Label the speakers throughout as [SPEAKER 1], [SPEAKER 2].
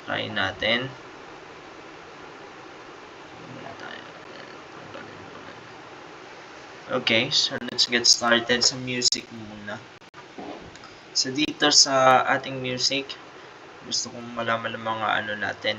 [SPEAKER 1] Try natin. Okay, so let's get started sa music muna. So dito sa ating music, gusto kong malaman ng mga natin,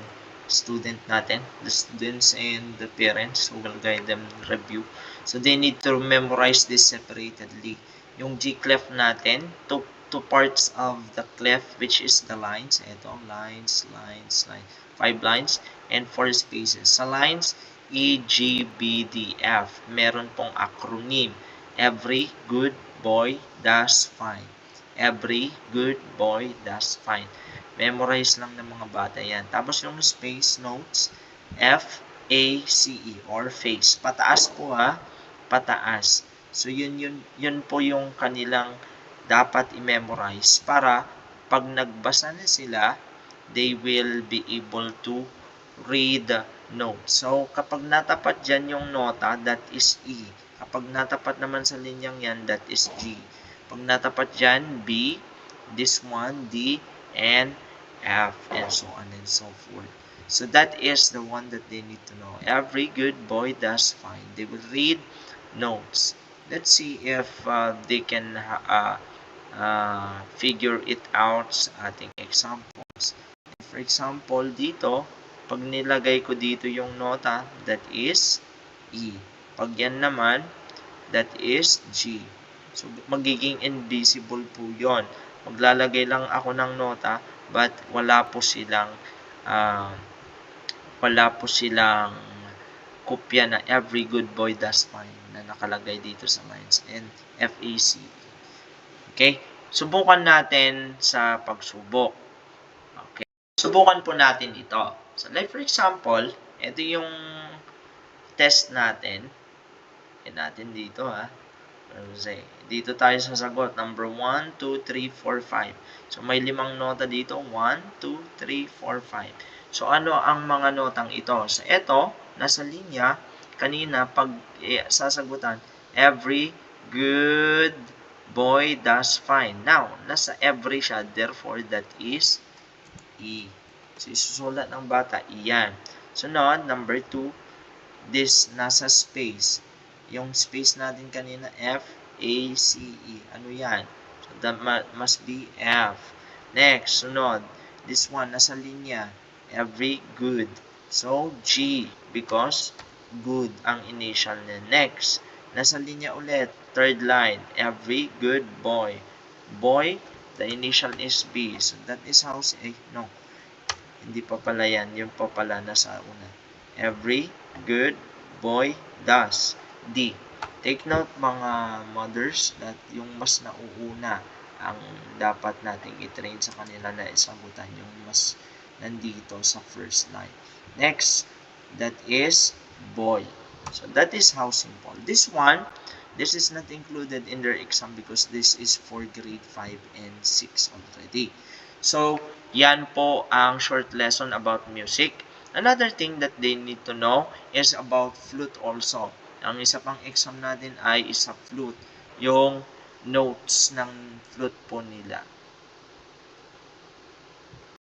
[SPEAKER 1] student natin, the students and the parents who will guide them review. So they need to memorize this separately. Yung G clef natin, two parts of the clef which is the lines. Ito, lines, 5 lines and 4 spaces. Sa lines, E, G, B, D, F, meron pong acronym. Every good boy does fine. Every good boy does fine. Memorize lang ng mga bata yan. Tapos yung space notes, F, A, C, E, or face. Pataas po ha, pataas. So yun po yung kanilang dapat i-memorize para pag nagbasa na sila, they will be able to read the notes. So kapag natapat dyan yung nota, that is E. Kapag natapat naman sa linyang yan, that is G. Pag natapat dyan, B, this one, D, and F, and so on and so forth. So that is the one that they need to know. Every good boy does fine. They will read notes. Let's see if they can figure it out sa ating examples. For example, dito, pag nilagay ko dito yung nota, that is E. Pag yan naman, that is G. So, magiging invisible po yon. Maglalagay lang ako ng nota, but wala po silang kopya na every good boy does fine na nakalagay dito sa lines and FAC. Okay? Subukan natin sa pagsubok. Okay. Subukan po natin ito. So, like for example, ito yung test natin. Yan natin dito ha. Dito tayo sa sagot. Number 1, 2, 3, 4, 5. So, may 5 nota dito. 1, 2, 3, 4, 5. So, ano ang mga notang ito? So, ito, nasa linya, kanina, pag sasagutan, every good boy does fine. Now, nasa every siya, therefore, that is E. So, isusulat ng bata, iyan. Sunod, number 2, this nasa space. Yung space natin kanina, F, A, C, E. Ano yan? So, that must be F. Next, sunod. This one, nasa linya. Every good. So, G. Because good ang initial niya. Next, nasa linya ulit. Third line. Every good boy. Boy, the initial is B. So, that is how, no. Hindi pa pala yan. Yung pa pala nasa una. Every good boy does. D. Take note mga mothers that yung mas nauuna ang dapat nating i-train sa kanila na isagutan yung mas nandito sa first line. Next, that is boy. So that is how simple. This one, this is not included in their exam because this is for grade 5 and 6 already. So, yan po ang short lesson about music. Another thing that they need to know is about flute also. Ang isa pang exam natin ay isa flute. Yung notes ng flute po nila.